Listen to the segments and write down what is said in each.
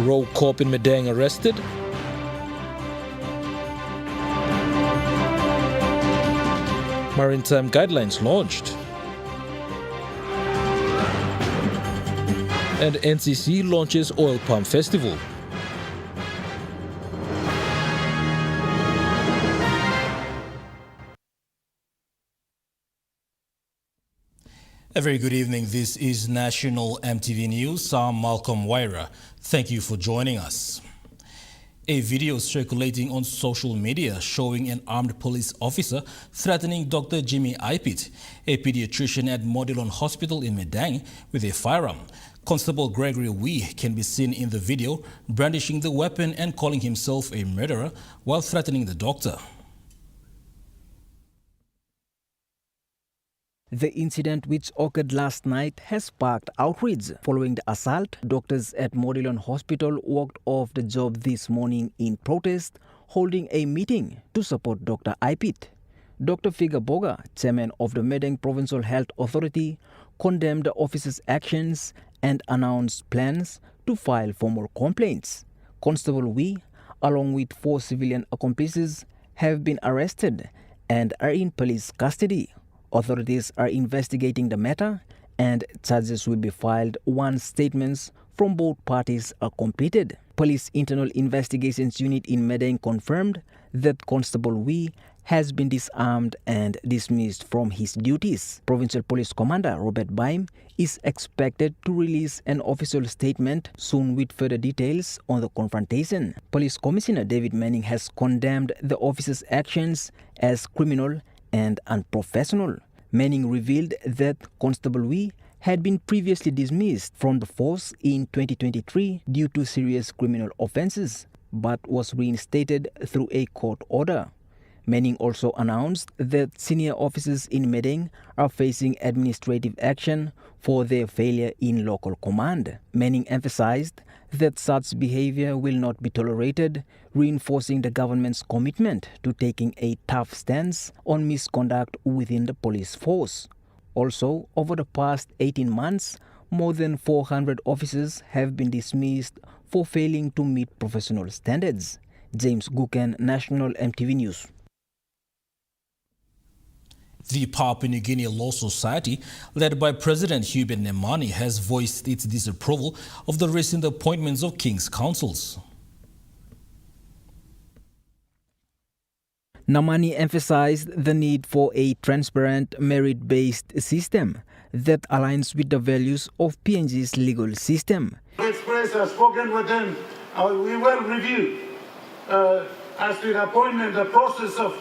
Row cop in Madang arrested. Maritime guidelines launched. And NCC launches oil palm festival. A very good evening. This is National EMTV News. I'm Malcolm Waira. Thank you for joining us. A video circulating on social media showing an armed police officer threatening Dr. Jimmy Ipit, a pediatrician at Modilon Hospital in Madang, with a firearm. Constable Gregory Wee can be seen in the video brandishing the weapon and calling himself a murderer while threatening the doctor. The incident, which occurred last night, has sparked outrage. Following the assault, doctors at Modilon Hospital walked off the job this morning in protest, holding a meeting to support Dr. Ipit. Dr. Figa Boga, chairman of the Madang Provincial Health Authority, condemned the officer's actions and announced plans to file for more complaints. Constable Wee, along with 4 civilian accomplices, have been arrested and are in police custody. Authorities are investigating the matter and charges will be filed once statements from both parties are completed. Police Internal Investigations Unit in Madang confirmed that Constable Wee has been disarmed and dismissed from his duties. Provincial Police Commander Robert Baim is expected to release an official statement soon with further details on the confrontation. Police Commissioner David Manning has condemned the officer's actions as criminal and unprofessional. Manning revealed that Constable Wee had been previously dismissed from the force in 2023 due to serious criminal offences, but was reinstated through a court order. Manning also announced that senior officers in Madang are facing administrative action for their failure in local command. Manning emphasized that such behavior will not be tolerated, reinforcing the government's commitment to taking a tough stance on misconduct within the police force. Also, over the past 18 months, more than 400 officers have been dismissed for failing to meet professional standards. James Guken, National EMTV News. The Papua New Guinea Law Society, led by President Hubert Nemani, has voiced its disapproval of the recent appointments of King's Councils. Namani emphasized the need for a transparent, merit-based system that aligns with the values of PNG's legal system. Express has spoken with them. We will review as to the appointment, the process of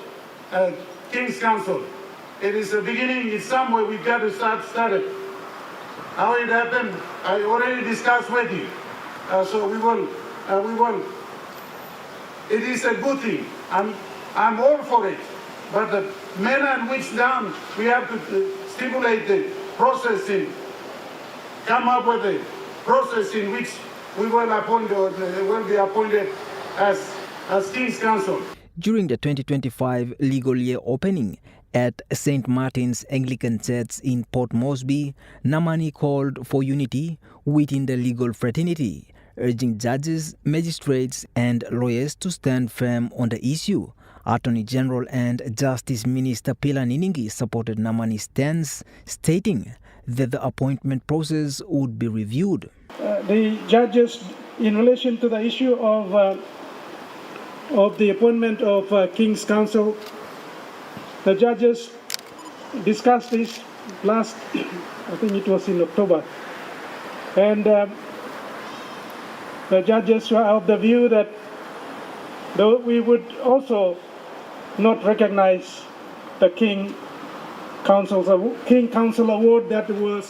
King's Council. It is a beginning. It's somewhere we've got to start it. How it happened, I already discussed with you. So we will. It is a good thing. I'm all for it. But the manner in which down we have to stimulate the processing, come up with a process in which we will appoint or will be appointed as King's Council. During the 2025 legal year opening at St. Martin's Anglican Church in Port Moresby, Namani called for unity within the legal fraternity, urging judges, magistrates and lawyers to stand firm on the issue. Attorney General and Justice Minister Pila Niningi supported Namani's stance, stating that the appointment process would be reviewed. The judges, in relation to the issue of the appointment of King's Council, the judges discussed this last, I think it was in October, and the judges were of the view that though we would also not recognize the King Council Award that were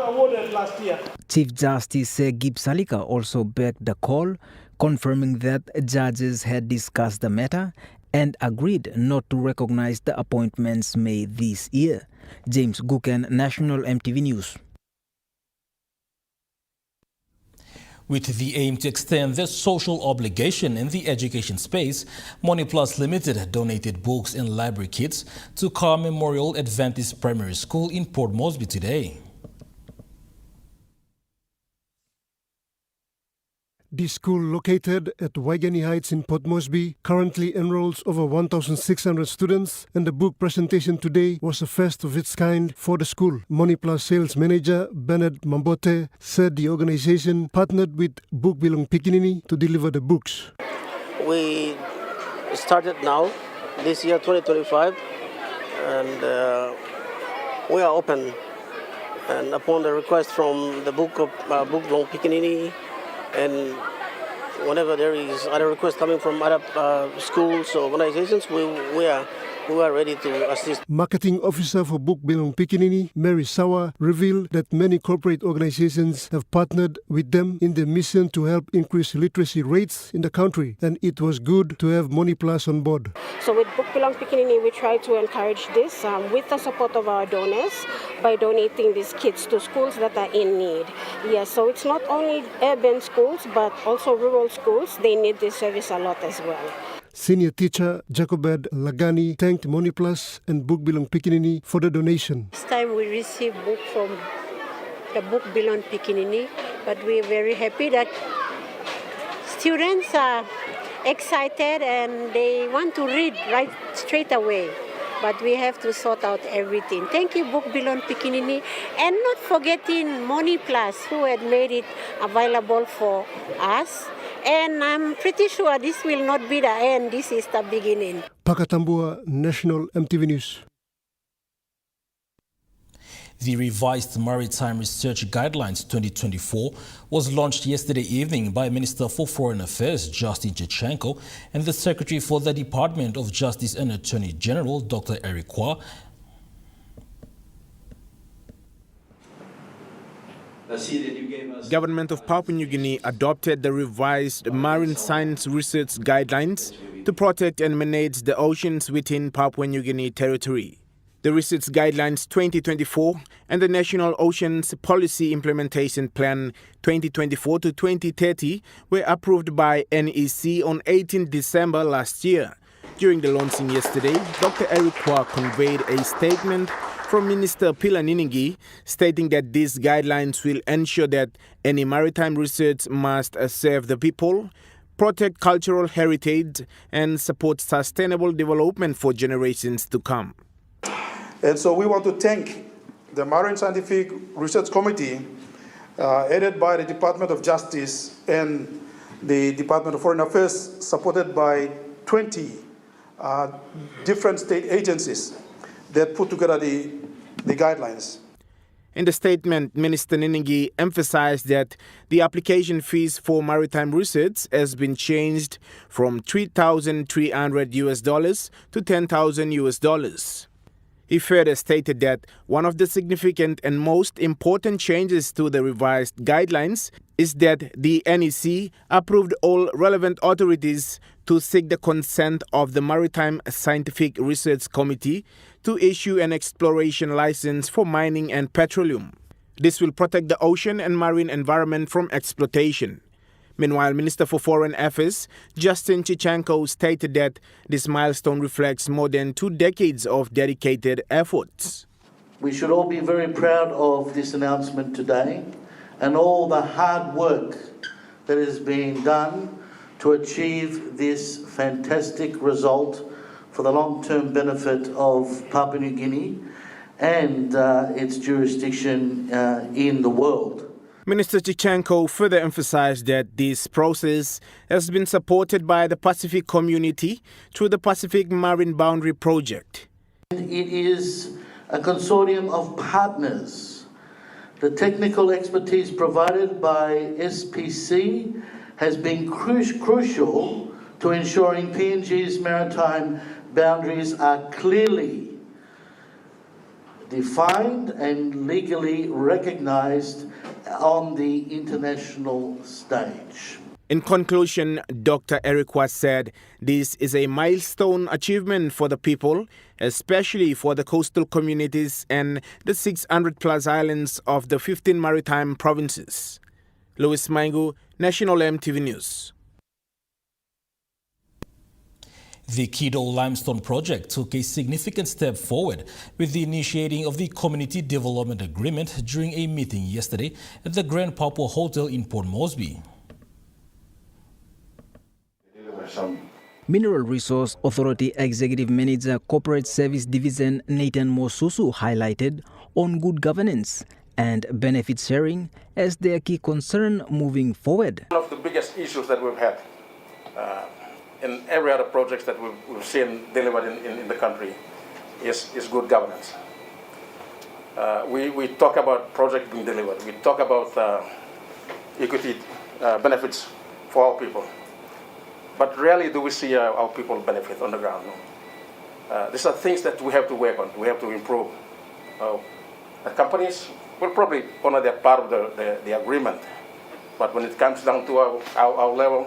awarded last year. Chief Justice Gib Salika also backed the call, confirming that judges had discussed the matter and agreed not to recognize the appointments made this year. James Guken, National EMTV News. With the aim to extend their social obligation in the education space, Money Plus Limited donated books and library kits to Carr Memorial Adventist Primary School in Port Moresby today. The school, located at Waigani Heights in Port Moresby, currently enrolls over 1,600 students, and the book presentation today was a first of its kind for the school. MoneyPlus sales manager Bernard Mambote said the organization partnered with Book Bilong Pikinini to deliver the books. We started now, this year 2025, and we are open. And upon the request from the Book Bilong Pikinini, and whenever there is other requests coming from other schools or organizations, we are ready to assist. Marketing officer for Book Bilong Pikinini, Mary Sawa, revealed that many corporate organizations have partnered with them in their mission to help increase literacy rates in the country, and it was good to have MoneyPlus on board. So with Book Bilong Pikinini, we try to encourage this with the support of our donors by donating these kits to schools that are in need. Yes, so it's not only urban schools, but also rural schools. They need this service a lot as well. Senior teacher Jacobed Lagani thanked MoneyPlus and Book Bilong Pikinini for the donation. This time we received book from the Book Bilong Pikinini, but we're very happy that students are excited and they want to read right straight away. But we have to sort out everything. Thank you, Book Bilong Pikinini, and not forgetting MoneyPlus, who had made it available for us. And I'm pretty sure this will not be the end. This is the beginning. Pakatambua, National EMTV News. The revised Maritime Research Guidelines 2024 was launched yesterday evening by Minister for Foreign Affairs, Justin Chichenko, and the Secretary for the Department of Justice and Attorney General, Dr. Eric Kwa. Government of Papua New Guinea adopted the revised Marine Science Research Guidelines to protect and manage the oceans within Papua New Guinea territory. The Research Guidelines 2024 and the National Oceans Policy Implementation Plan 2024 to 2030 were approved by NEC on 18 December last year. During the launching yesterday, Dr. Eric Kwa conveyed a statement from Minister Pila Niningi stating that these guidelines will ensure that any maritime research must serve the people, protect cultural heritage, and support sustainable development for generations to come. And so we want to thank the Marine Scientific Research Committee, headed by the Department of Justice and the Department of Foreign Affairs, supported by 20 different state agencies that put together the guidelines. In the statement, Minister Niningi emphasized that the application fees for maritime research has been changed from $3,300 to $10,000. He further stated that one of the significant and most important changes to the revised guidelines is that the NEC approved all relevant authorities to seek the consent of the Maritime Scientific Research Committee to issue an exploration license for mining and petroleum. This will protect the ocean and marine environment from exploitation. Meanwhile, Minister for Foreign Affairs, Justin Chichenko, stated that this milestone reflects more than 2 decades of dedicated efforts. We should all be very proud of this announcement today and all the hard work that is being done to achieve this fantastic result for the long-term benefit of Papua New Guinea and its jurisdiction in the world. Minister Chichenko further emphasized that this process has been supported by the Pacific community through the Pacific Marine Boundary Project. It is a consortium of partners. The technical expertise provided by SPC has been crucial to ensuring PNG's maritime boundaries are clearly defined and legally recognized on the international stage. In conclusion, Dr. Eric Watt said this is a milestone achievement for the people, especially for the coastal communities and the 600-plus islands of the 15 maritime provinces. Louis Maingu, National EMTV News. The Kido limestone project took a significant step forward with the initiating of the Community Development Agreement during a meeting yesterday at the Grand Papua Hotel in Port Moresby. Mineral Resource Authority Executive Manager Corporate Service Division Nathan Mosusu highlighted on good governance and benefit sharing as their key concern moving forward. One of the biggest issues that we've had in every other projects that we've seen delivered in the country is good governance. We talk about project being delivered. We talk about equity benefits for our people. But rarely do we see our people benefit on the ground. No? These are things that we have to work on. We have to improve. The companies will probably honor their part of the agreement. But when it comes down to our level,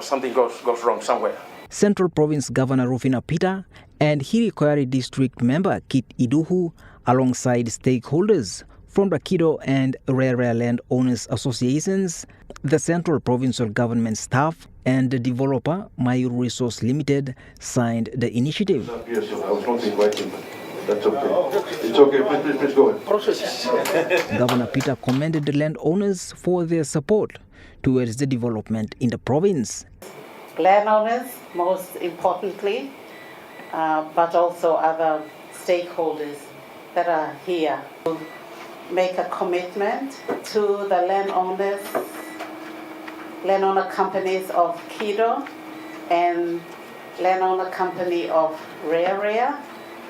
something goes wrong somewhere. Central Province Governor Rufina Peter and Hirikwari District Member Kit Iduhu, alongside stakeholders from the Kido and Rare Land Owners Associations, the Central Provincial Government staff and the developer Mayur Resource Limited signed the initiative. Yes, I was not inviting, but that's okay. It's okay, please go ahead. Governor Peter commended the landowners for their support towards the development in the province. Landowners, most importantly, but also other stakeholders that are here. Make a commitment to the landowner companies of Kido and landowner company of Rare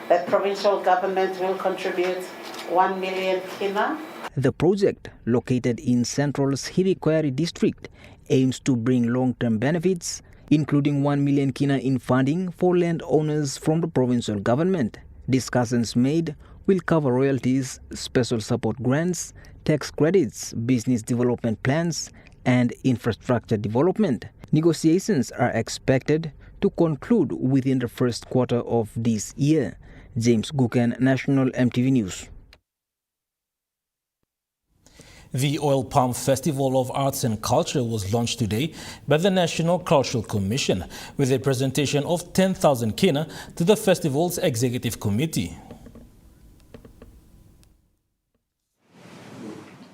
that provincial government will contribute 1 million kina. The project, located in Central's Hirikwari district, aims to bring long-term benefits, including 1 million kina in funding for landowners from the provincial government. Discussions made will cover royalties, special support grants, tax credits, business development plans, and infrastructure development. Negotiations are expected to conclude within the first quarter of this year. James Guken, National EMTV News. The Oil Palm Festival of Arts and Culture was launched today by the National Cultural Commission with a presentation of 10,000 kina to the festival's executive committee.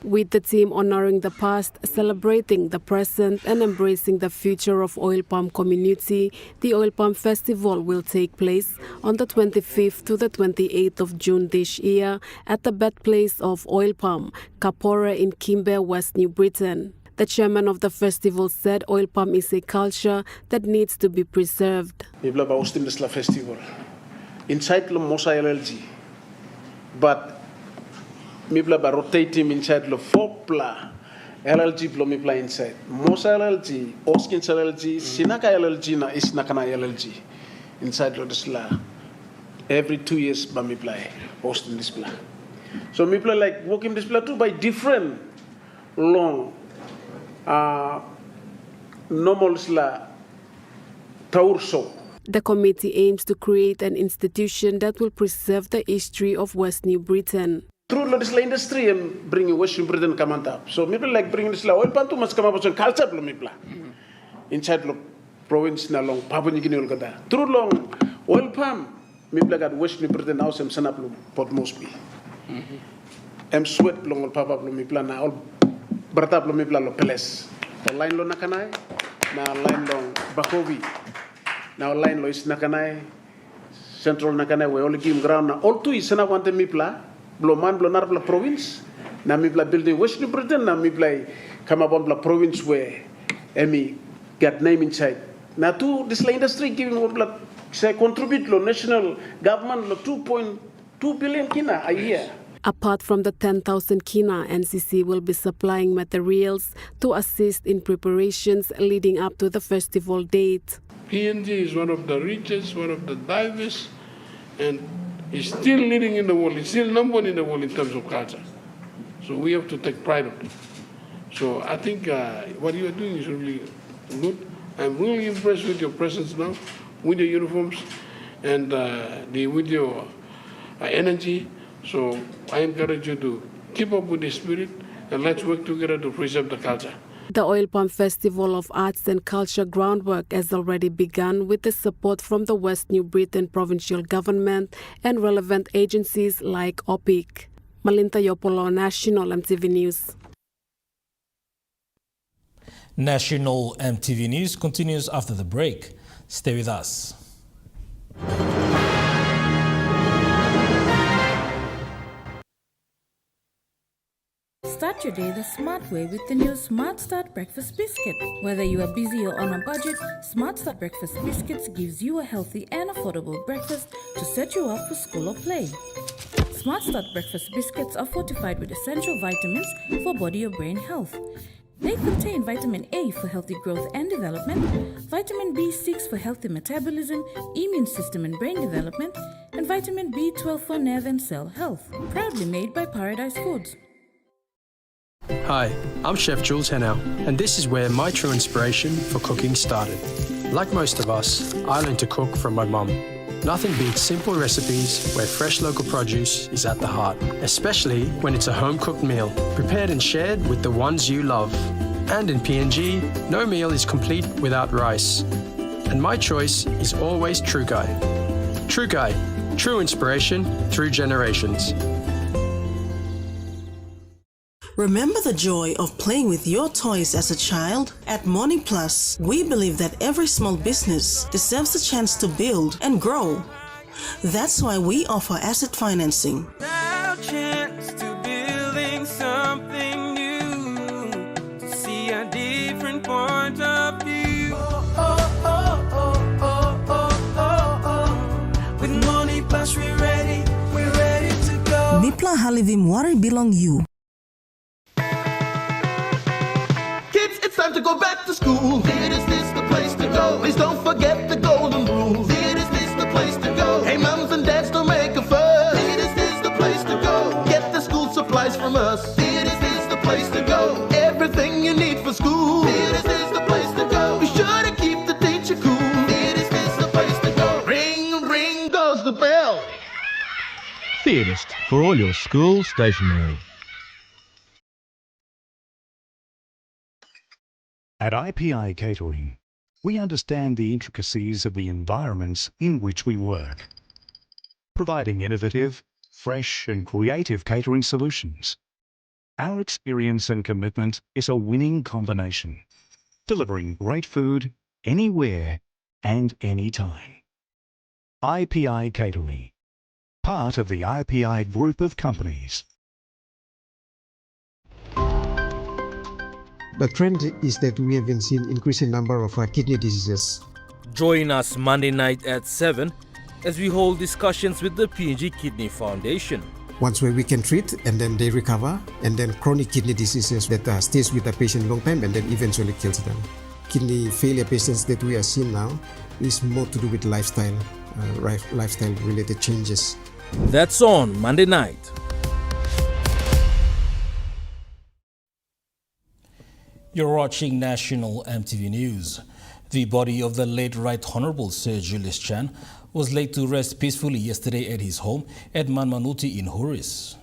With the theme honoring the past, celebrating the present and embracing the future of oil palm community, the Oil Palm Festival will take place on the 25th to the 28th of June this year at the birthplace of oil palm, Kapora in Kimber, West New Britain. The chairman of the festival said oil palm is a culture that needs to be preserved. Festival inside Mosa LLG, but Mibla ba rotating inside lo fopla LLG blo mibla inside Mosa LLG, Oskins LLG, Sinaka LLG na Isnakana LLG inside lo disla every 2 years ba mibla Austin display. So mibla like working display too by different long normal sla taurso. The committee aims to create an institution that will preserve the history of West New Britain. Through this industry and bringing West New Britain come on top. So maybe like bringing this oil palm to must come up with culture blo mibla inside the province na long Papua New Guinea olgada. Through long oil palm mibla got West New Britain house em sanap lo Port Moresby. Em sweat long ol papa blo mibla na ol bertap lo mibla lo peles. Line lo nakanai na line long Bakovi. Now line lo is nakanai central nakanai we only give ground na all two is na wante mibla bloman blonar bla province na mibla building West New Britain na mibla come up on bla province where emi got name inside na to this industry giving bla say contribute lo national government lo 2.2 billion kina a year. Apart from the 10,000 kina, NCC will be supplying materials to assist in preparations leading up to the festival date. PNG is one of the richest, one of the diverse, and is still leading in the world. It's still number one in the world in terms of culture. So we have to take pride of it. So I think what you are doing is really good. I'm really impressed with your presence now, with your uniforms, and with your energy. So I encourage you to keep up with the spirit and let's work together to preserve the culture. The Oil Palm Festival of Arts and Culture groundwork has already begun with the support from the West New Britain provincial government and relevant agencies like OPIC. Malinta Yopolo, National EMTV News. National MTV News continues after the break. Stay with us. Start your day the smart way with the new Smart Start Breakfast Biscuit. Whether you are busy or on a budget, Smart Start Breakfast Biscuits gives you a healthy and affordable breakfast to set you up for school or play. Smart Start Breakfast Biscuits are fortified with essential vitamins for body or brain health. They contain vitamin A for healthy growth and development, vitamin B6 for healthy metabolism, immune system and brain development, and vitamin B12 for nerve and cell health. Proudly made by Paradise Foods. Hi, I'm Chef Jules Chan, and this is where my true inspiration for cooking started. Like most of us, I learned to cook from my mum. Nothing beats simple recipes where fresh local produce is at the heart, especially when it's a home-cooked meal, prepared and shared with the ones you love. And in PNG, no meal is complete without rice. And my choice is always True Guy. True Guy, true inspiration through generations. Remember the joy of playing with your toys as a child? At Money Plus, we believe that every small business deserves a chance to build and grow. That's why we offer asset financing. Our chance to building something new, to see a different point of view. With Money Plus, we're ready to go. Mipla Halivim Wari Belong You. It's time to go back to school. Is this the place to go? Please don't forget the golden rules. Is this the place to go? Hey, mums and dads, don't make a fuss. Is this the place to go? Get the school supplies from us. Is this the place to go? Everything you need for school. Is this the place to go? Be sure to keep the teacher cool. Is this the place to go? Ring, ring goes the bell. Theatist for all your school stationery. At IPI Catering, we understand the intricacies of the environments in which we work, providing innovative, fresh and creative catering solutions. Our experience and commitment is a winning combination, delivering great food anywhere and anytime. IPI Catering, part of the IPI group of companies. The trend is that we have been seeing increasing number of kidney diseases. Join us Monday night at 7 as we hold discussions with the PNG Kidney Foundation. Once where we can treat and then they recover, and then chronic kidney diseases that stays with the patient long time and then eventually kills them. Kidney failure patients that we are seeing now is more to do with lifestyle related changes. That's on Monday night. You're watching National MTV News. The body of the late Right Honourable Sir Julius Chan was laid to rest peacefully yesterday at his home at Manmanuti in Huris.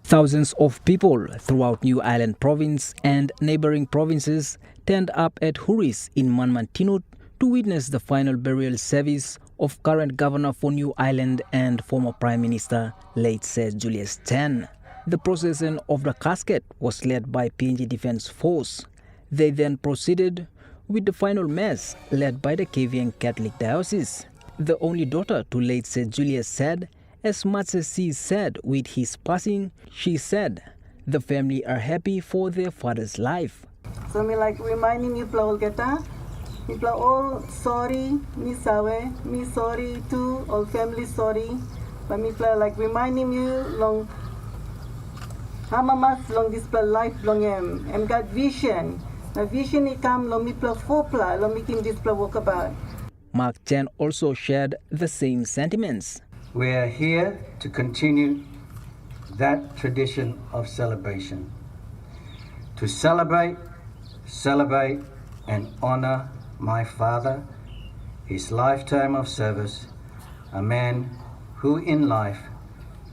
Thousands of people throughout New Ireland province and neighboring provinces turned up at Huris in Manmantinut to witness the final burial service of current governor for New Ireland and former Prime Minister late Sir Julius Chan. The procession of the casket was led by PNG Defence Force. They then proceeded with the final mass led by the KVN Catholic Diocese. The only daughter to late Sir Julius said, as much as she said with his passing, she said the family are happy for their father's life. So me like reminding you people geta, people all sorry, me sawe, me sorry too, all family sorry, but me like reminding you long. Hamamas long this life long got vision. The vision it come long me fopla long making this walk about. Mark Chan also shared the same sentiments. We are here to continue that tradition of celebration. To celebrate and honor my father, his lifetime of service, a man who in life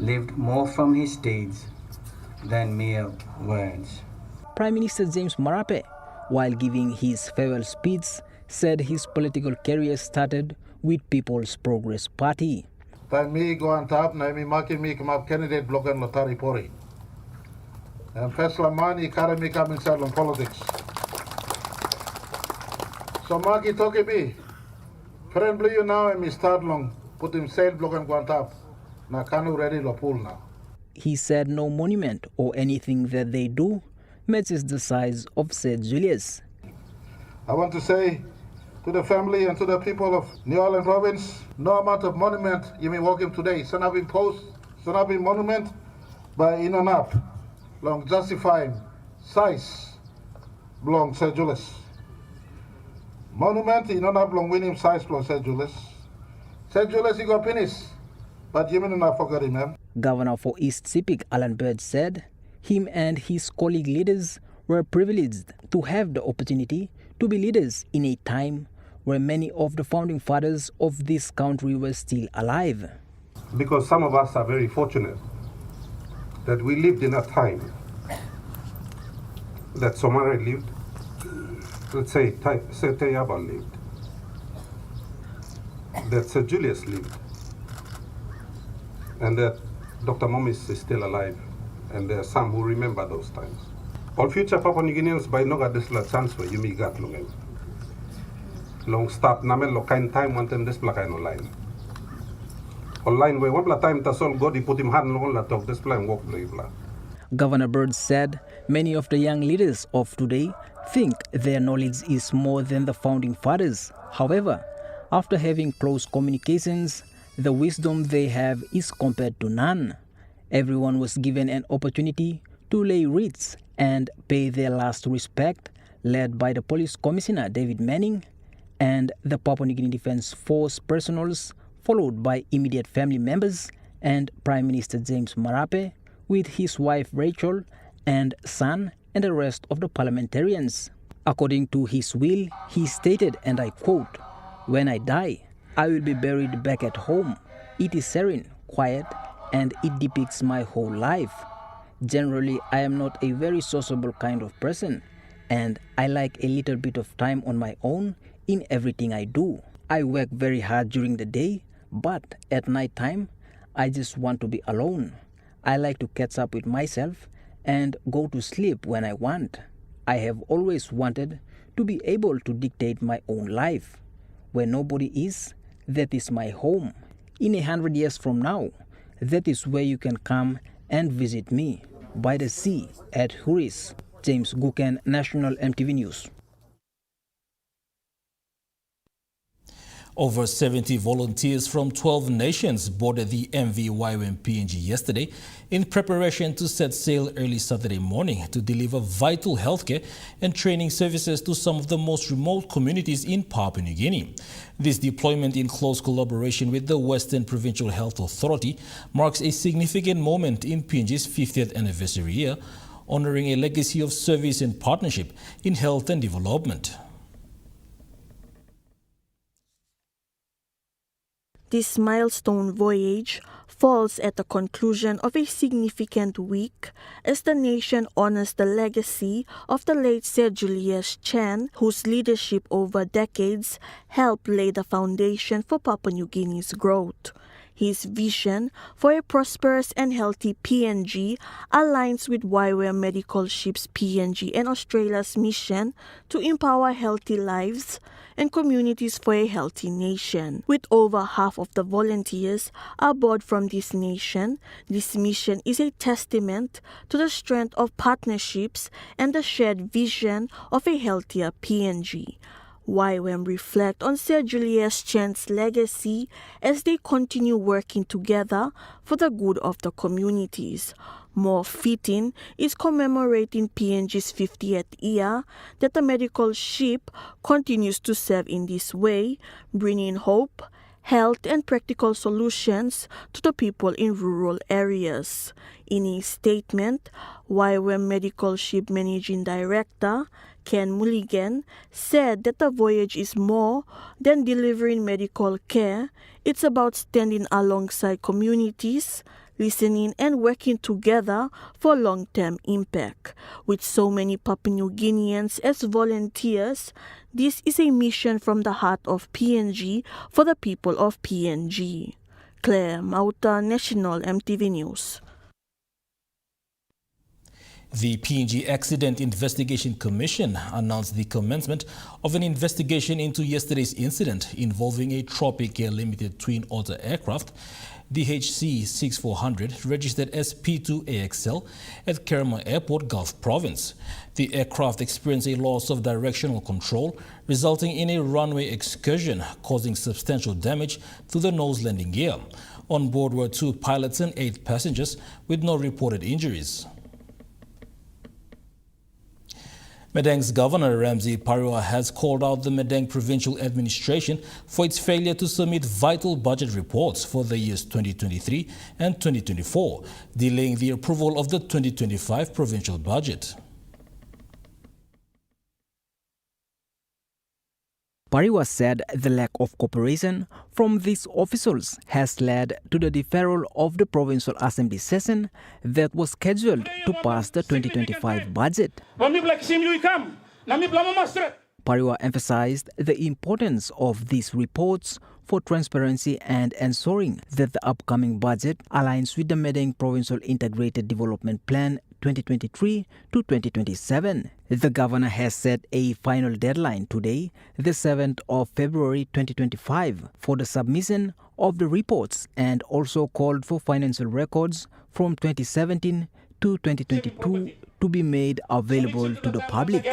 lived more from his deeds than mere words. Prime Minister James Marape, while giving his farewell speech, said his political career started with People's Progress Party. Me go on top, na me making me come up candidate block and lotari pori. And first money carry me come inside on politics. So Maki talking me. Friendly you now and me start long. Put him sail block and go on top. Now canoe ready to pull now. He said no monument or anything that they do matches the size of said Julius. I want to say to the family and to the people of New Orleans province, no amount of monument you may walk him today. So not been post, so not been monument, but in and up. Long justifying size belong Sir Julius. Monument in and up long winning size belong Sir Julius. Sir Julius he got finished, but you may not forget him, man. Governor for East Sepik, Alan Bird, said him and his colleague leaders were privileged to have the opportunity to be leaders in a time where many of the founding fathers of this country were still alive. Because some of us are very fortunate that we lived in a time that Somare lived, let's say Tayaba lived, that Sir Julius lived, and that Dr. Momis is still alive, and there are some who remember those times. All future Papua New Guineans by Noga Desla chance where you may get long stop namen lo kain time one time display kain online. Online where one time tasol God he put him hand on la talk display and walk bla. Governor Bird said many of the young leaders of today think their knowledge is more than the founding fathers. However, after having close communications, the wisdom they have is compared to none. Everyone was given an opportunity to lay wreaths and pay their last respect, led by the Police Commissioner David Manning and the Papua New Guinea Defence Force personnels, followed by immediate family members and Prime Minister James Marape, with his wife Rachel and son and the rest of the parliamentarians. According to his will, he stated, and I quote, "When I die, I will be buried back at home. It is serene, quiet, and it depicts my whole life. Generally, I am not a very sociable kind of person, and I like a little bit of time on my own in everything I do. I work very hard during the day, but at night time, I just want to be alone. I like to catch up with myself and go to sleep when I want. I have always wanted to be able to dictate my own life. Where nobody is, that is my home. In 100 years from now, that is where you can come and visit me, by the sea at Huris." James Guken, National MTV News. Over 70 volunteers from 12 nations boarded the MV YWAM PNG yesterday in preparation to set sail early Saturday morning to deliver vital healthcare and training services to some of the most remote communities in Papua New Guinea. This deployment, in close collaboration with the Western Provincial Health Authority, marks a significant moment in PNG's 50th anniversary year, honoring a legacy of service and partnership in health and development. This milestone voyage falls at the conclusion of a significant week as the nation honors the legacy of the late Sir Julius Chan, whose leadership over decades helped lay the foundation for Papua New Guinea's growth. His vision for a prosperous and healthy PNG aligns with YWAM Medical Ship's PNG and Australia's mission to empower healthy lives and communities for a healthy nation. With over half of the volunteers aboard from this nation, this mission is a testament to the strength of partnerships and the shared vision of a healthier PNG. YWAM reflect on Sir Julius Chan's legacy as they continue working together for the good of the communities. More fitting is commemorating PNG's 50th year that the medical ship continues to serve in this way, bringing hope, health and practical solutions to the people in rural areas. In a statement, YWAM Medical Ship Managing Director Ken Mulligan said that the voyage is more than delivering medical care. It's about standing alongside communities, listening and working together for long-term impact. With so many Papua New Guineans as volunteers, this is a mission from the heart of PNG for the people of PNG. Claire Mauta, National MTV News. The PNG Accident Investigation Commission announced the commencement of an investigation into yesterday's incident involving a Tropic Air Limited twin-otter aircraft, DHC 6400, registered as P2AXL at Kerma Airport, Gulf Province. The aircraft experienced a loss of directional control, resulting in a runway excursion, causing substantial damage to the nose landing gear. On board were 2 pilots and 8 passengers, with no reported injuries. Madang's Governor Ramsey Pariwa has called out the Madang Provincial Administration for its failure to submit vital budget reports for the years 2023 and 2024, delaying the approval of the 2025 provincial budget. Pariwa said the lack of cooperation from these officials has led to the deferral of the Provincial Assembly session that was scheduled to pass the 2025 budget. Pariwa emphasized the importance of these reports for transparency and ensuring that the upcoming budget aligns with the Madang Provincial Integrated Development Plan 2023 to 2027. The governor has set a final deadline today, the 7th of February 2025, for the submission of the reports and also called for financial records from 2017 to 2022 to be made available to the public.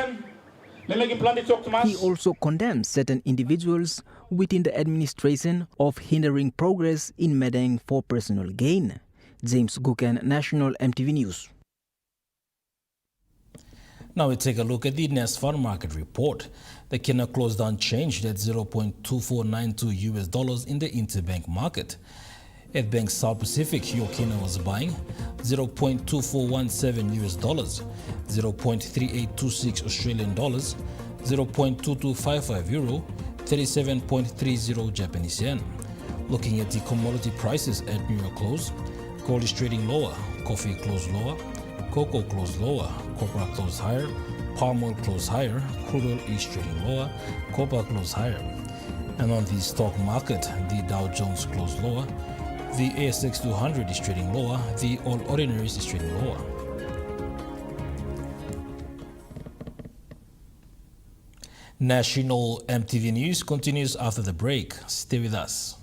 He also condemns certain individuals within the administration of hindering progress in Madang for personal gain. James Guken, National EMTV News. Now we take a look at the NASFUND market report. The kina closed unchanged at $0.2492 in the interbank market. At Bank South Pacific, your kina was buying $0.2417, 0.3826 Australian dollars, 0.2255 euro, 37.30 Japanese yen. Looking at the commodity prices at New York close, gold is trading lower, coffee closed lower, cocoa closed lower, copra closed higher, palm oil closed higher, crude oil is trading lower, copper closed higher. And on the stock market, the Dow Jones closed lower, the ASX 200 is trading lower, the All Ordinaries is trading lower. National EMTV News continues after the break. Stay with us.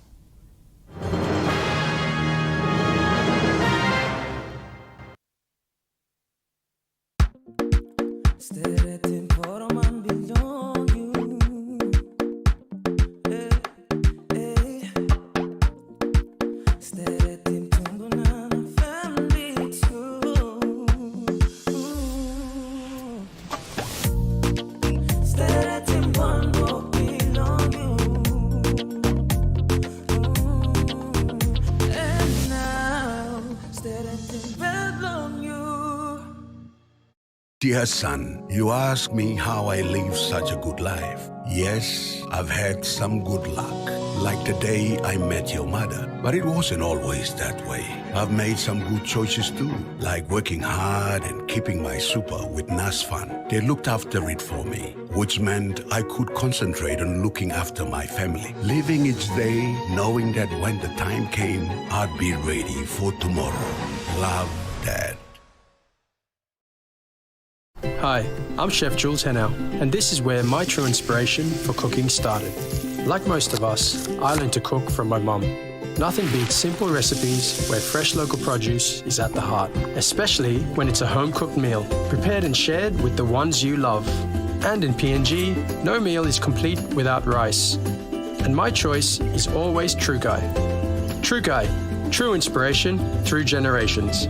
Dear son, you ask me how I live such a good life. Yes, I've had some good luck, like the day I met your mother. But it wasn't always that way. I've made some good choices too, like working hard and keeping my super with NASFUND. They looked after it for me, which meant I could concentrate on looking after my family, living each day knowing that when the time came, I'd be ready for tomorrow. Love, Dad. Hi, I'm Chef Jules Chan, and this is where my true inspiration for cooking started. Like most of us, I learned to cook from my mum. Nothing beats simple recipes where fresh local produce is at the heart, especially when it's a home-cooked meal, prepared and shared with the ones you love. And in PNG, no meal is complete without rice. And my choice is always True Guy. True Guy, true inspiration through generations.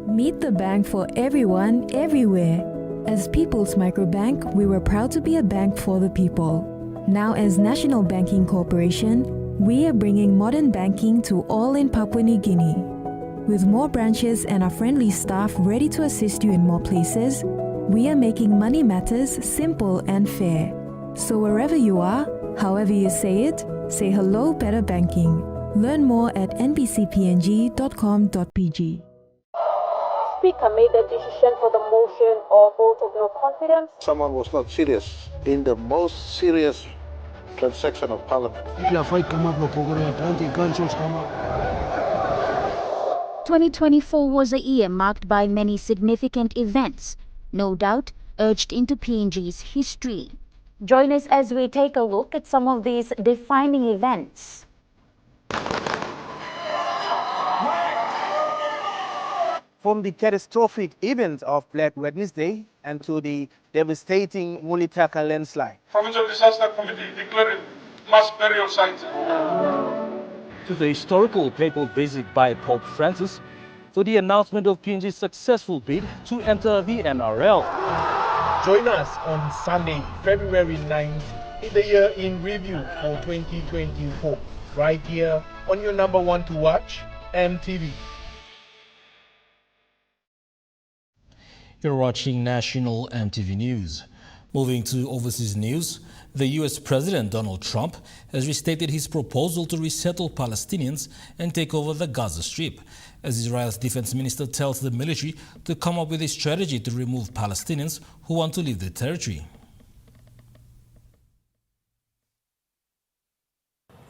Meet the bank for everyone, everywhere. As People's Microbank, we were proud to be a bank for the people. Now as National Banking Corporation, we are bringing modern banking to all in Papua New Guinea. With more branches and our friendly staff ready to assist you in more places, we are making money matters simple and fair. So wherever you are, however you say it, say hello better banking. Learn more at nbcpng.com.pg. Speaker made a decision for the motion of vote of no confidence. Someone was not serious in the most serious transaction of parliament. If a fight come up, the councils come up. 2024 was a year marked by many significant events, no doubt urged into PNG's history. Join us as we take a look at some of these defining events. From the catastrophic events of Black Wednesday and to the devastating Mulitaka landslide. Provincial Disaster Committee declared mass burial site. To the historical papal visit by Pope Francis, to the announcement of PNG's successful bid to enter the NRL. Join us on Sunday, February 9th, in the year in review for 2024, right here on your number one to watch, MTV. You're watching National MTV News. Moving to overseas news, the U.S. President Donald Trump has restated his proposal to resettle Palestinians and take over the Gaza Strip, as Israel's defense minister tells the military to come up with a strategy to remove Palestinians who want to leave the territory.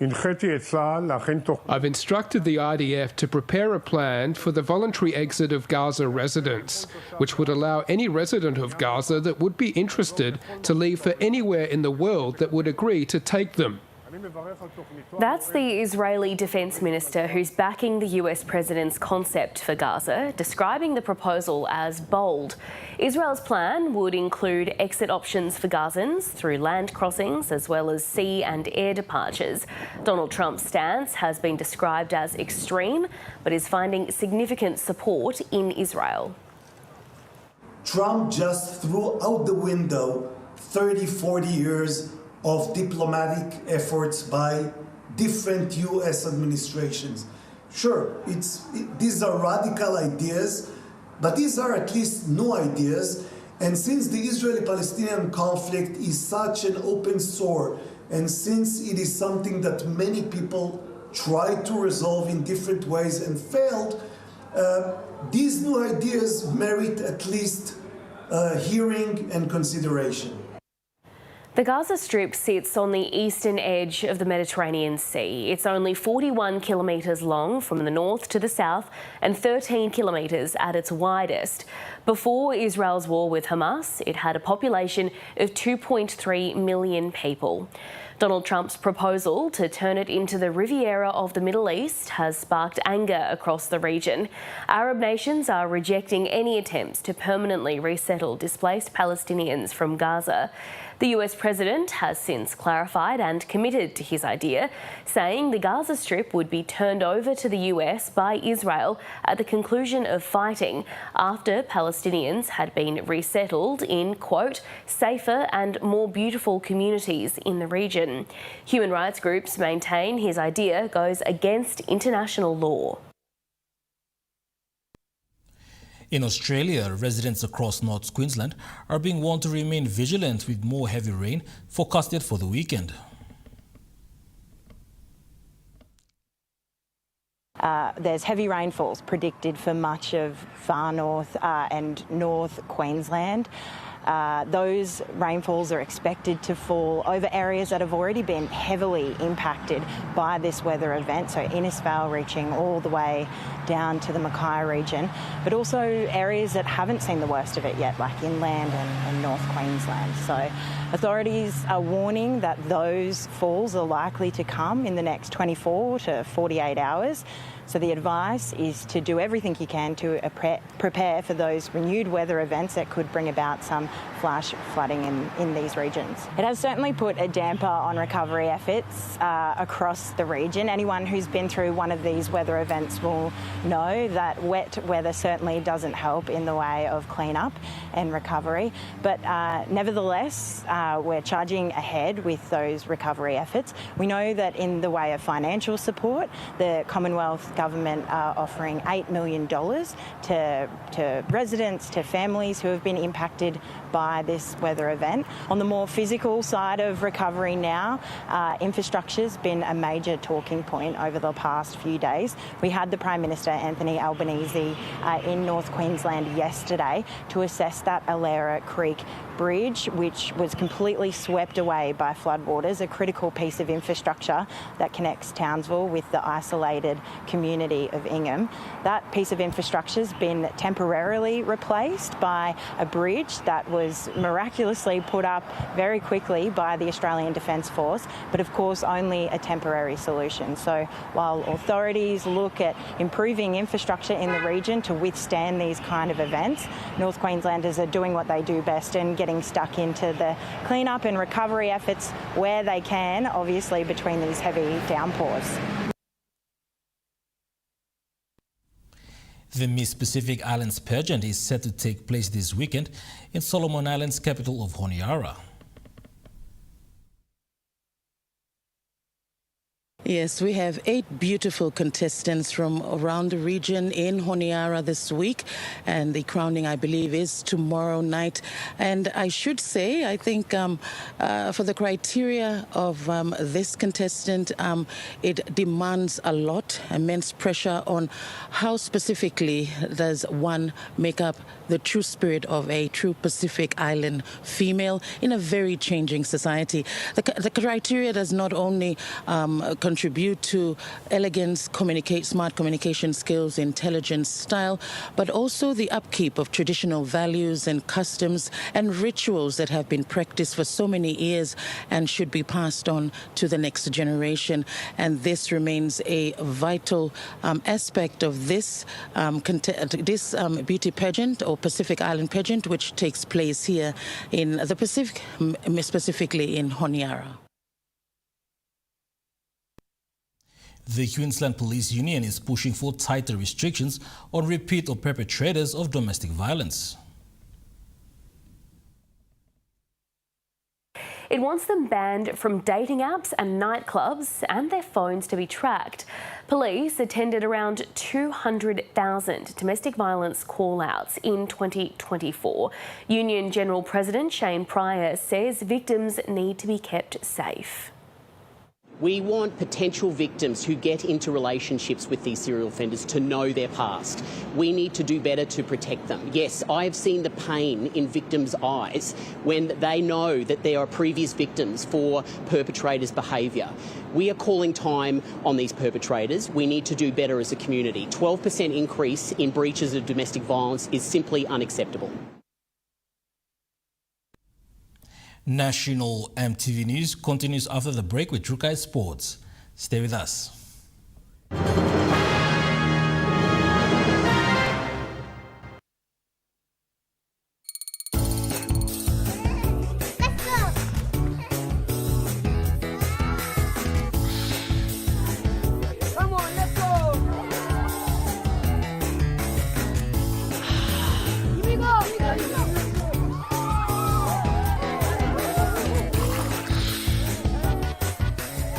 I've instructed the IDF to prepare a plan for the voluntary exit of Gaza residents, which would allow any resident of Gaza that would be interested to leave for anywhere in the world that would agree to take them. That's the Israeli defense minister who's backing the US president's concept for Gaza, describing the proposal as bold. Israel's plan would include exit options for Gazans through land crossings as well as sea and air departures. Donald Trump's stance has been described as extreme, but is finding significant support in Israel. Trump just threw out the window 30, 40 years of diplomatic efforts by different U.S. administrations. Sure, these are radical ideas, but these are at least new ideas. And since the Israeli-Palestinian conflict is such an open sore, and since it is something that many people tried to resolve in different ways and failed, these new ideas merit at least hearing and consideration. The Gaza Strip sits on the eastern edge of the Mediterranean Sea. It's only 41 kilometres long from the north to the south and 13 kilometres at its widest. Before Israel's war with Hamas, it had a population of 2.3 million people. Donald Trump's proposal to turn it into the Riviera of the Middle East has sparked anger across the region. Arab nations are rejecting any attempts to permanently resettle displaced Palestinians from Gaza. The US president has since clarified and committed to his idea, saying the Gaza Strip would be turned over to the US by Israel at the conclusion of fighting after Palestinians had been resettled in, quote, safer and more beautiful communities in the region. Human rights groups maintain his idea goes against international law. In Australia, residents across North Queensland are being warned to remain vigilant with more heavy rain forecasted for the weekend. There's heavy rainfalls predicted for much of far north and North Queensland. Those rainfalls are expected to fall over areas that have already been heavily impacted by this weather event, so Innisfail reaching all the way down to the Mackay region, but also areas that haven't seen the worst of it yet, like inland and North Queensland. So authorities are warning that those falls are likely to come in the next 24 to 48 hours. So the advice is to do everything you can to prepare for those renewed weather events that could bring about some flash flooding in these regions. It has certainly put a damper on recovery efforts across the region. Anyone who's been through one of these weather events will know that wet weather certainly doesn't help in the way of cleanup and recovery. But nevertheless, we're charging ahead with those recovery efforts. We know that in the way of financial support, the Commonwealth Government are offering $8 million to residents, to families who have been impacted by this weather event. On the more physical side of recovery now, infrastructure's been a major talking point over the past few days. We had the Prime Minister, Anthony Albanese, in North Queensland yesterday to assess that Alera Creek Bridge, which was completely swept away by floodwaters, a critical piece of infrastructure that connects Townsville with the isolated community community of Ingham. That piece of infrastructure has been temporarily replaced by a bridge that was miraculously put up very quickly by the Australian Defence Force, but of course only a temporary solution. So while authorities look at improving infrastructure in the region to withstand these kind of events, North Queenslanders are doing what they do best and getting stuck into the clean-up and recovery efforts where they can, obviously between these heavy downpours. The Miss Pacific Islands pageant is set to take place this weekend in Solomon Islands' capital of Honiara. Yes, we have 8 beautiful contestants from around the region in Honiara this week, and the crowning, I believe, is tomorrow night. And I should say, I think for the criteria of this contestant, it demands a lot, immense pressure on how specifically does one make up the true spirit of a true Pacific Island female in a very changing society. The criteria does not only contribute to elegance, smart communication skills, intelligence, style, but also the upkeep of traditional values and customs and rituals that have been practiced for so many years and should be passed on to the next generation. And this remains a vital aspect of this beauty pageant or Pacific Island pageant, which takes place here in the Pacific, specifically in Honiara. The Queensland Police Union is pushing for tighter restrictions on repeat or perpetrators of domestic violence. It wants them banned from dating apps and nightclubs and their phones to be tracked. Police attended around 200,000 domestic violence call-outs in 2024. Union General President Shane Pryor says victims need to be kept safe. We want potential victims who get into relationships with these serial offenders to know their past. We need to do better to protect them. Yes, I have seen the pain in victims' eyes when they know that there are previous victims for perpetrators' behaviour. We are calling time on these perpetrators. We need to do better as a community. 12% increase in breaches of domestic violence is simply unacceptable. National EMTV News continues after the break with Trukai Sports. Stay with us.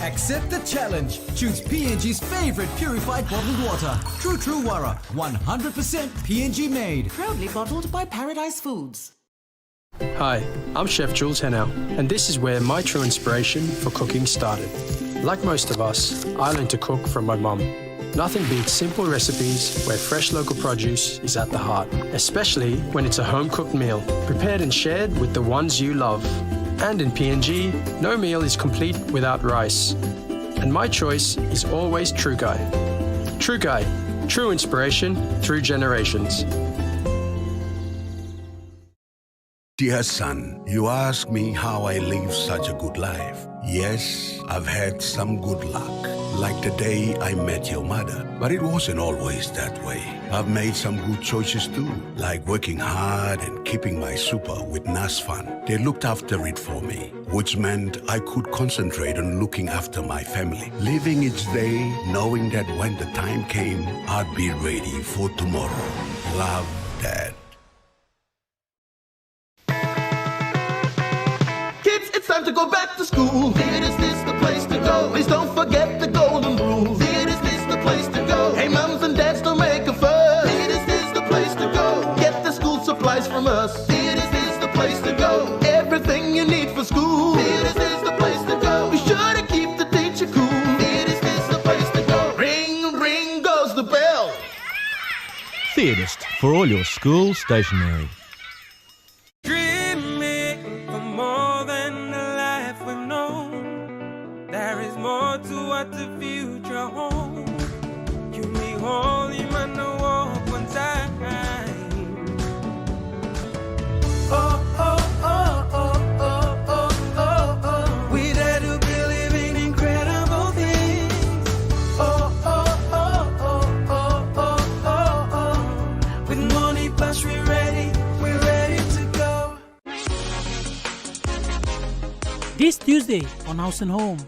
Accept the challenge. Choose PNG's favorite purified bottled water. True Wara, 100% PNG made. Proudly bottled by Paradise Foods. Hi, I'm Chef Jules Chan, and this is where my true inspiration for cooking started. Like most of us, I learned to cook from my mum. Nothing beats simple recipes where fresh local produce is at the heart, especially when it's a home-cooked meal, prepared and shared with the ones you love. And in PNG, no meal is complete without rice. And my choice is always Trukai. Trukai, true inspiration through generations. Dear son, you ask me how I live such a good life. Yes, I've had some good luck, like the day I met your mother. But it wasn't always that way. I've made some good choices too, like working hard and keeping my super with NASFUND. They looked after it for me, which meant I could concentrate on looking after my family, living each day knowing that when the time came, I'd be ready for tomorrow. Love, Dad. Kids, it's time to go back to school. Theater's this the place to go. Please don't forget the golden rule. Theater's this the place to go. Hey, mums and dads, don't make a fuss. Theater's this the place to go. Get the school supplies from us. Theater's this the place to go. Everything you need for school. Theater's this the place to go. Be sure to keep the teacher cool. Theater's this the place to go. Ring, ring goes the bell. Theatist, for all your school stationery. Dreaming for more than the life we've known. There is more to what the future holds. You need This Tuesday on House and Home.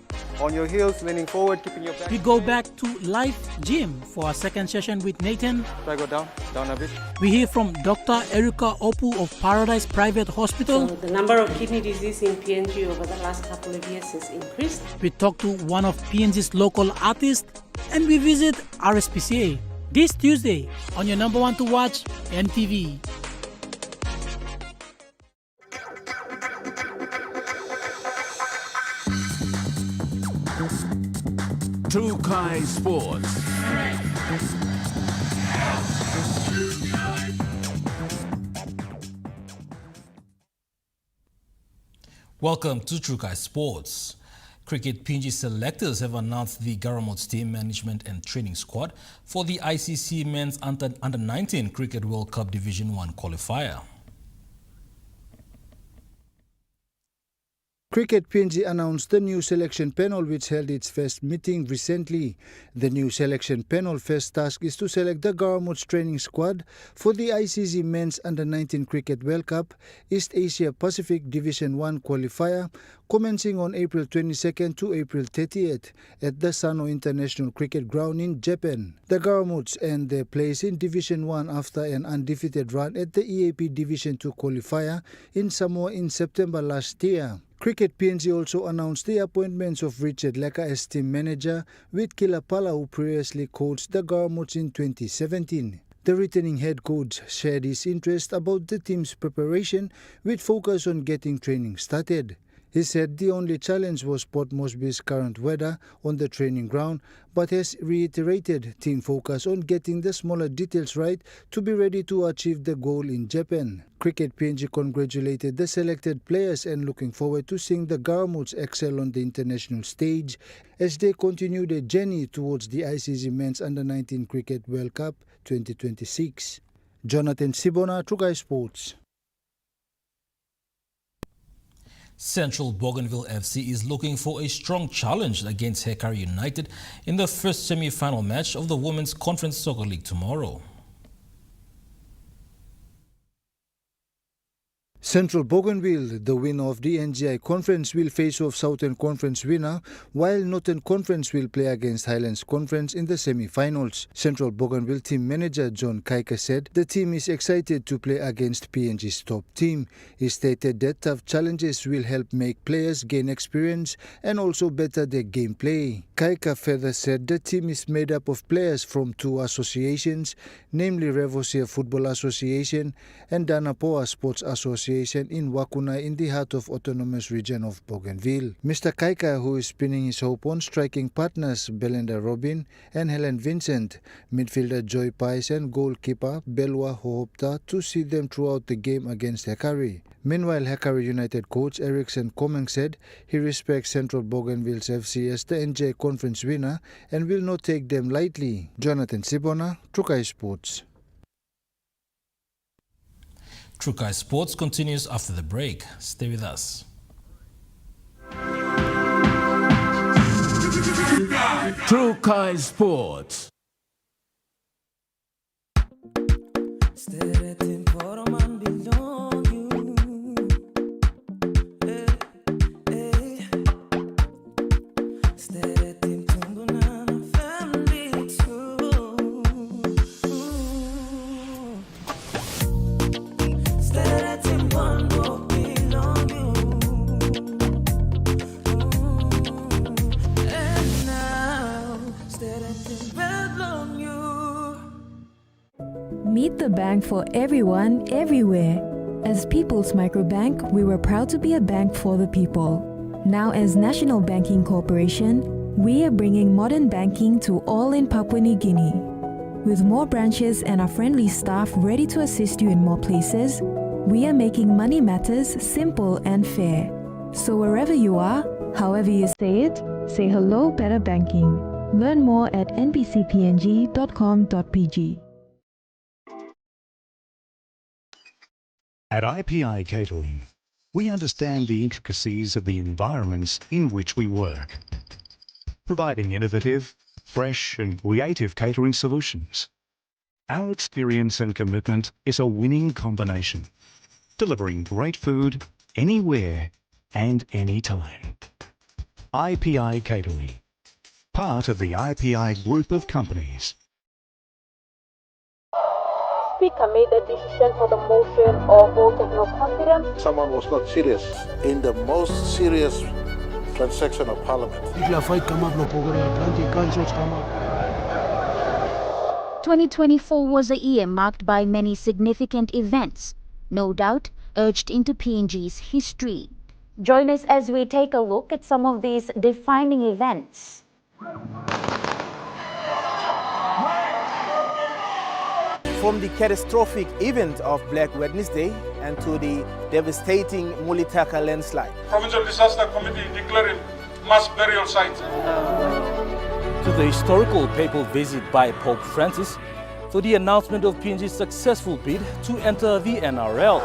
On your heels, leaning forward, keeping your back. We go back to live gym for our second session with Nathan. Try go down a bit. We hear from Dr. Erika Opu of Paradise Private Hospital. So the number of kidney disease in PNG over the last couple of years has increased. We talk to one of PNG's local artists and we visit RSPCA. This Tuesday on your number one to watch, NTV. Trukai Sports. Welcome to Trukai Sports. Cricket PNG selectors have announced the Garamot's team management and training squad for the ICC Men's Under-19 Cricket World Cup Division 1 qualifier. Cricket PNG announced the new selection panel which held its first meeting recently. The new selection panel first task is to select the Garamot's training squad for the ICC Men's Under-19 Cricket World Cup East Asia Pacific Division 1 qualifier commencing on April 22nd to April 30th at the Sano International Cricket Ground in Japan. The Garamots earned their place in Division 1 after an undefeated run at the EAP Division 2 qualifier in Samoa in September last year. Cricket PNG also announced the appointments of Richard Leka as team manager with Kilapala, who previously coached the Garamots in 2017. The returning head coach shared his interest about the team's preparation with focus on getting training started. He said the only challenge was Port Moresby's current weather on the training ground, but has reiterated team focus on getting the smaller details right to be ready to achieve the goal in Japan. Cricket PNG congratulated the selected players and looking forward to seeing the Garamots excel on the international stage as they continue their journey towards the ICC Men's Under-19 Cricket World Cup 2026. Jonathan Sibona, Trukai Sports. Central Bougainville FC is looking for a strong challenge against Hekari United in the first semi-final match of the Women's Conference Soccer League tomorrow. Central Bougainville, the winner of the NGI Conference, will face off Southern Conference winner, while Northern Conference will play against Highlands Conference in the semi-finals. Central Bougainville team manager John Kaika said the team is excited to play against PNG's top team. He stated that tough challenges will help make players gain experience and also better their gameplay. Kaika further said the team is made up of players from two associations, namely Revosia Football Association and Danapoa Sports Association in Wakuna in the heart of autonomous region of Bougainville. Mr. Kaika, who is pinning his hope on striking partners Belinda Robin and Helen Vincent, midfielder Joy Pice and goalkeeper Belwa Hoopta to see them throughout the game against Hekari. Meanwhile, Hekari United coach Erickson Komeng said he respects Central Bougainville's FC as the NJ Conference winner and will not take them lightly. Jonathan Sibona, Trukai Sports. Trukai Sports continues after the break. Stay with us. Trukai Sports. Meet the bank for everyone, everywhere. As People's Microbank, we were proud to be a bank for the people. Now as National Banking Corporation, we are bringing modern banking to all in Papua New Guinea. With more branches and our friendly staff ready to assist you in more places, we are making money matters simple and fair. So wherever you are, however you say it, say hello better banking. Learn more at nbcpng.com.pg. At IPI Catering, we understand the intricacies of the environments in which we work, providing innovative, fresh and creative catering solutions. Our experience and commitment is a winning combination, delivering great food anywhere, and anytime. IPI Catering, part of the IPI group of companies. Speaker made a decision for the motion of vote of no confidence. Someone was not serious in the most serious transaction of Parliament. 2024 was a year marked by many significant events, no doubt urged into PNG's history. Join us as we take a look at some of these defining events. From the catastrophic event of Black Wednesday and to the devastating Mulitaka landslide. Provincial Disaster Committee declaring mass burial sites. To the historical papal visit by Pope Francis, to the announcement of PNG's successful bid to enter the NRL.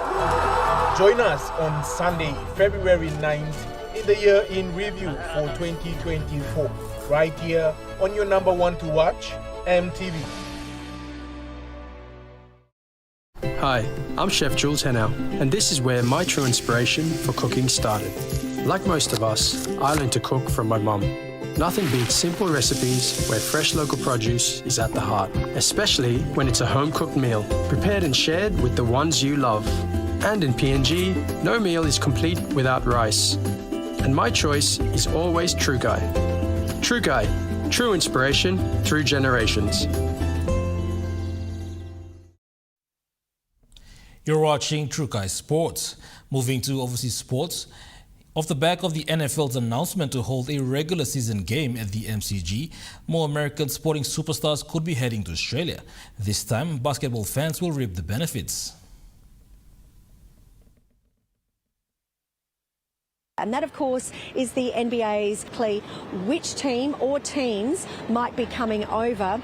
Join us on Sunday, February 9th in the year in review for 2024, right here on your number one to watch, MTV. Hi, I'm Chef Jules Chan, and this is where my true inspiration for cooking started. Like most of us, I learned to cook from my mum. Nothing beats simple recipes where fresh local produce is at the heart, especially when it's a home-cooked meal, prepared and shared with the ones you love. And in PNG, no meal is complete without rice. And my choice is always True Guy. True Guy, true inspiration through generations. You're watching True Guy Sports. Moving to overseas sports. Off the back of the NFL's announcement to hold a regular season game at the MCG, more American sporting superstars could be heading to Australia. This time, basketball fans will reap the benefits. And that, of course, is the NBA's plea. Which team or teams might be coming over?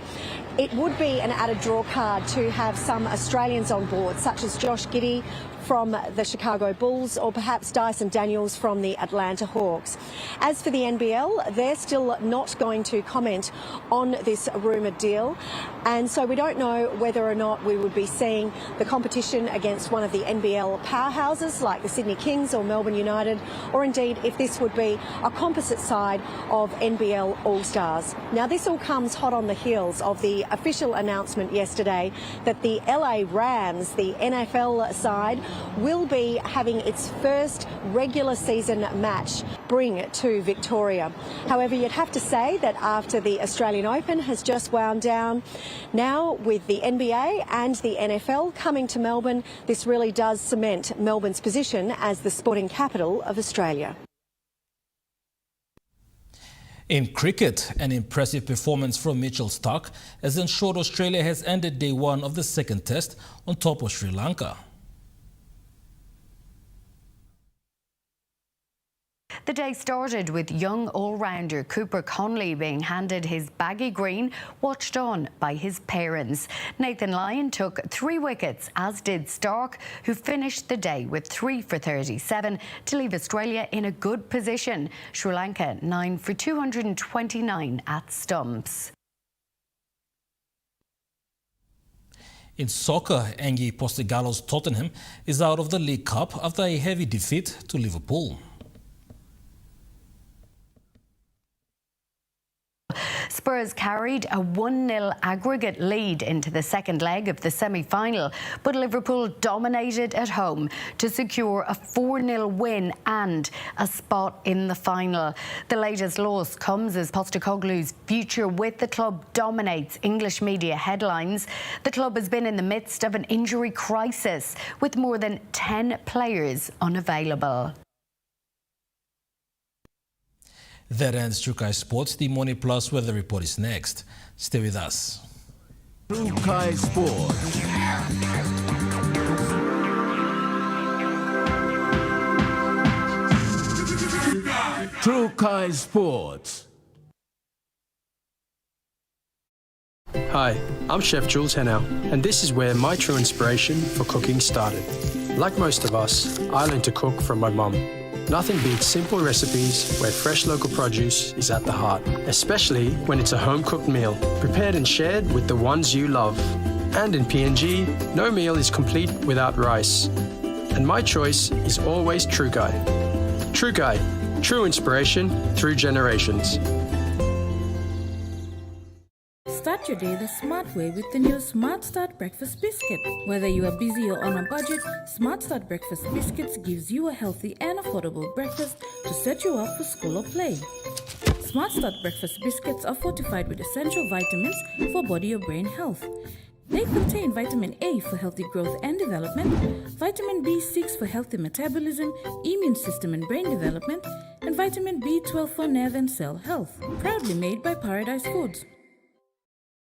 It would be an added draw card to have some Australians on board, such as Josh Giddey from the Chicago Bulls or perhaps Dyson Daniels from the Atlanta Hawks. As for the NBL, they're still not going to comment on this rumoured deal, and so we don't know whether or not we would be seeing the competition against one of the NBL powerhouses like the Sydney Kings or Melbourne United, or indeed if this would be a composite side of NBL All-Stars. Now, this all comes hot on the heels of the official announcement yesterday that the LA Rams, the NFL side, will be having its first regular season match bring to Victoria. However, you'd have to say that after the Australian Open has just wound down, now with the NBA and the NFL coming to Melbourne, this really does cement Melbourne's position as the sporting capital of Australia. In cricket, an impressive performance from Mitchell Starc has ensured Australia has ended day one of the second test on top of Sri Lanka. The day started with young all-rounder Cooper Conley being handed his baggy green, watched on by his parents. Nathan Lyon took 3 wickets, as did Starc, who finished the day with 3 for 37 to leave Australia in a good position. Sri Lanka 9 for 229 at stumps. In soccer, Ange Postecoglou's Tottenham is out of the League Cup after a heavy defeat to Liverpool. Spurs carried a 1-0 aggregate lead into the second leg of the semi-final, but Liverpool dominated at home to secure a 4-0 win and a spot in the final. The latest loss comes as Postecoglou's future with the club dominates English media headlines. The club has been in the midst of an injury crisis, with more than 10 players unavailable. That ends True Kai Sports. The Money Plus weather report is next. Stay with us. True Kai Sports. True Kai Sports. Hi, I'm Chef Jules Chan, and this is where my true inspiration for cooking started. Like most of us, I learned to cook from my mum. Nothing beats simple recipes where fresh local produce is at the heart, especially when it's a home-cooked meal, prepared and shared with the ones you love. And in PNG, no meal is complete without rice. And my choice is always True Guy. True Guide, true inspiration through generations. Start your day the smart way with the new Smart Start Breakfast Biscuit. Whether you are busy or on a budget, Smart Start Breakfast Biscuits gives you a healthy and affordable breakfast to set you up for school or play. Smart Start Breakfast Biscuits are fortified with essential vitamins for body or brain health. They contain vitamin A for healthy growth and development, vitamin B6 for healthy metabolism, immune system and brain development, and vitamin B12 for nerve and cell health. Proudly made by Paradise Foods.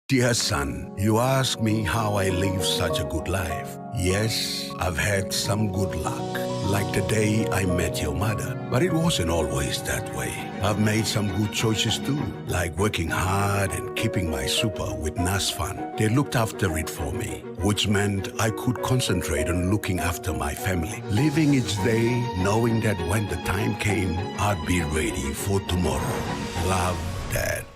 Dear son, you ask me how I live such a good life. Yes, I've had some good luck, like the day I met your mother. But it wasn't always that way. I've made some good choices too, like working hard and keeping my super with NASFUND. They looked after it for me, which meant I could concentrate on looking after my family, living each day knowing that when the time came, I'd be ready for tomorrow. Love, Dad.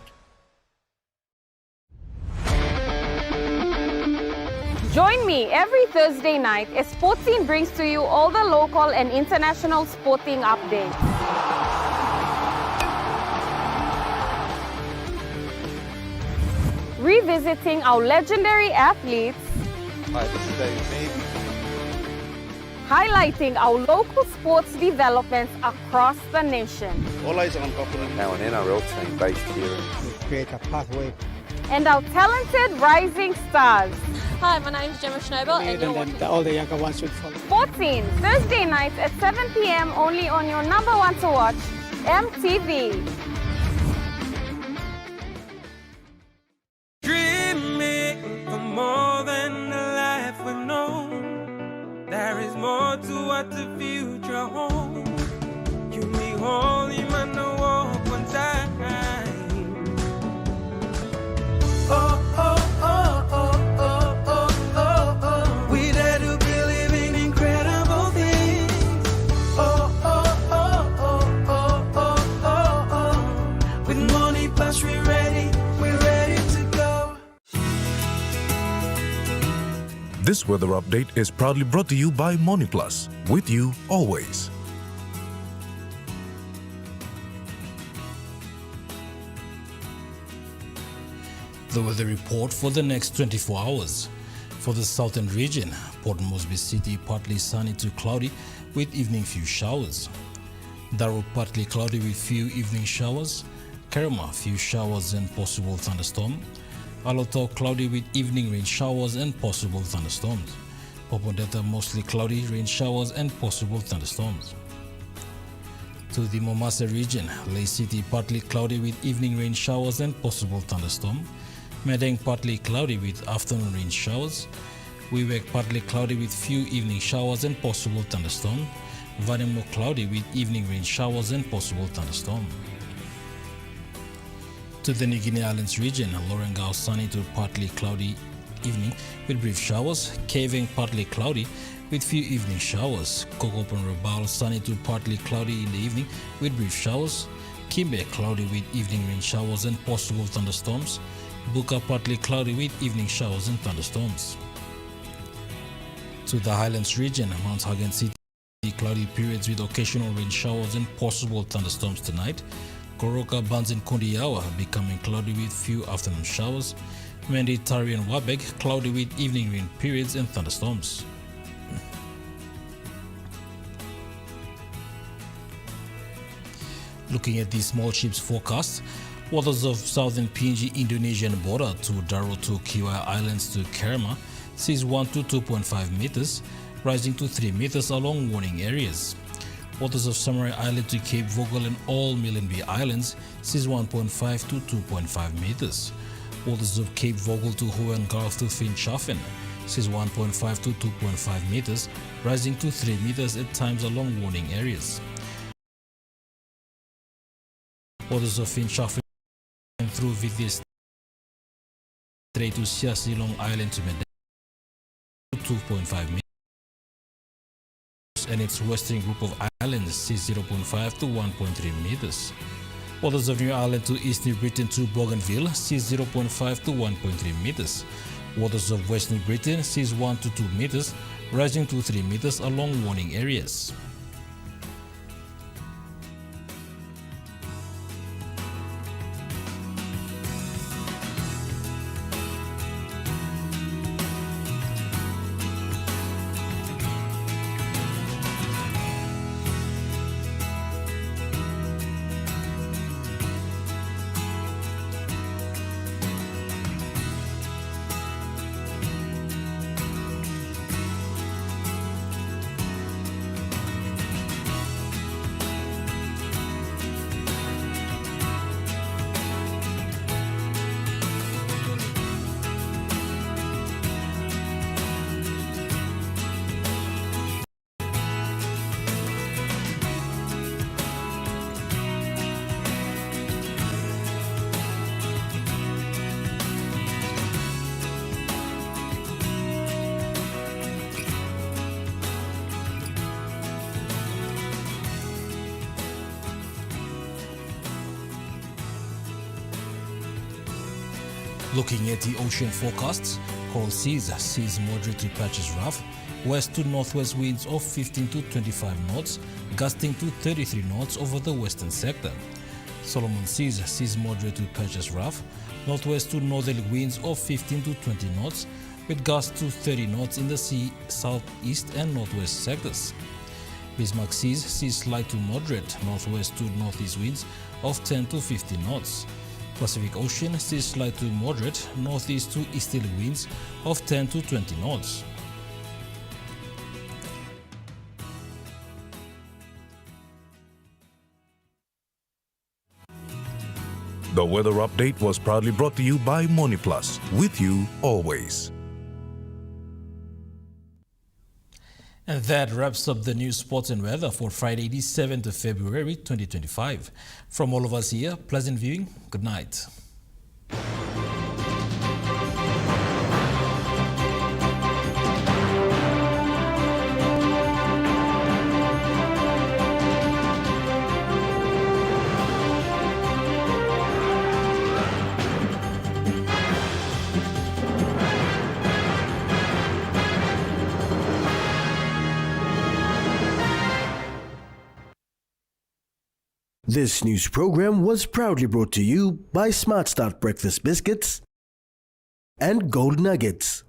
Join me every Thursday night as Sports Scene brings to you all the local and international sporting updates. Revisiting our legendary athletes. Hi, this is David. Highlighting our local sports developments across the nation. All eyes are on Auckland now, an NRL team based here. Create a pathway. And our talented rising stars. Hi, my name's Gemma Schnobel and you're watching all the younger ones should follow. Sports Scene, Thursday nights at 7 p.m. only on your number one to watch, MTV. Dreaming for more than the life we've known. There is more to what the future holds. You may only man the walk one time. Oh, oh, oh, oh. This weather update is proudly brought to you by MoniPlus, with you always. The weather report for the next 24 hours. For the southern region, Port Moresby City partly sunny to cloudy with evening few showers. Darrow partly cloudy with few evening showers. Kerema few showers and possible thunderstorm. Alotau cloudy with evening rain showers and possible thunderstorms. Popondetta mostly cloudy, rain showers and possible thunderstorms. To the Momasa region, Lay City partly cloudy with evening rain showers and possible thunderstorm. Madang partly cloudy with afternoon rain showers. Wewak partly cloudy with few evening showers and possible thunderstorm. Vanimo cloudy with evening rain showers and possible thunderstorm. To the New Guinea Islands region, Lorengau sunny to partly cloudy evening with brief showers. Kaveng partly cloudy with few evening showers. Kokop and Rabaul sunny to partly cloudy in the evening with brief showers. Kimbe cloudy with evening rain showers and possible thunderstorms. Buka partly cloudy with evening showers and thunderstorms. To the Highlands region, Mount Hagen City cloudy periods with occasional rain showers and possible thunderstorms tonight. Goroka, Buns and Kondiawa becoming cloudy with few afternoon showers. Mendi, Tari and Wabeg cloudy with evening rain periods and thunderstorms. Looking at the small ships forecast, waters of southern PNG Indonesian border to Darrow to Kiwai Islands to Kerema seas 1 to 2.5 meters, rising to 3 meters along warning areas. Waters of Samurai Island to Cape Vogel and all Millenby Islands seas 1.5 to 2.5 meters. Waters of Cape Vogel to Hohen Gulf to Finchafen seas 1.5 to 2.5 meters, rising to 3 meters at times along warning areas. Waters of Finchafen through Vitis Strait to Siasi Long Island to Madang 2.5 meters. And its western group of islands seas 0.5 to 1.3 meters. Waters of New Ireland to East New Britain to Bougainville seas 0.5 to 1.3 meters. Waters of West New Britain seas 1 to 2 meters, rising to 3 meters along warning areas. Looking at the ocean forecasts, coral seas sees moderate to patches rough, west to northwest winds of 15 to 25 knots, gusting to 33 knots over the western sector. Solomon seas sees moderate to patches rough, northwest to northerly winds of 15 to 20 knots, with gusts to 30 knots in the sea, southeast and northwest sectors. Bismarck seas sees slight to moderate northwest to northeast winds of 10 to 15 knots. Pacific Ocean sees slight to moderate northeast to easterly winds of 10 to 20 knots. The weather update was proudly brought to you by MoneyPlus, with you always. And that wraps up the news, sports and weather for Friday, the 7th of February 2025. From all of us here, pleasant viewing. Good night. This news program was proudly brought to you by Smart Start Breakfast Biscuits and Gold Nuggets.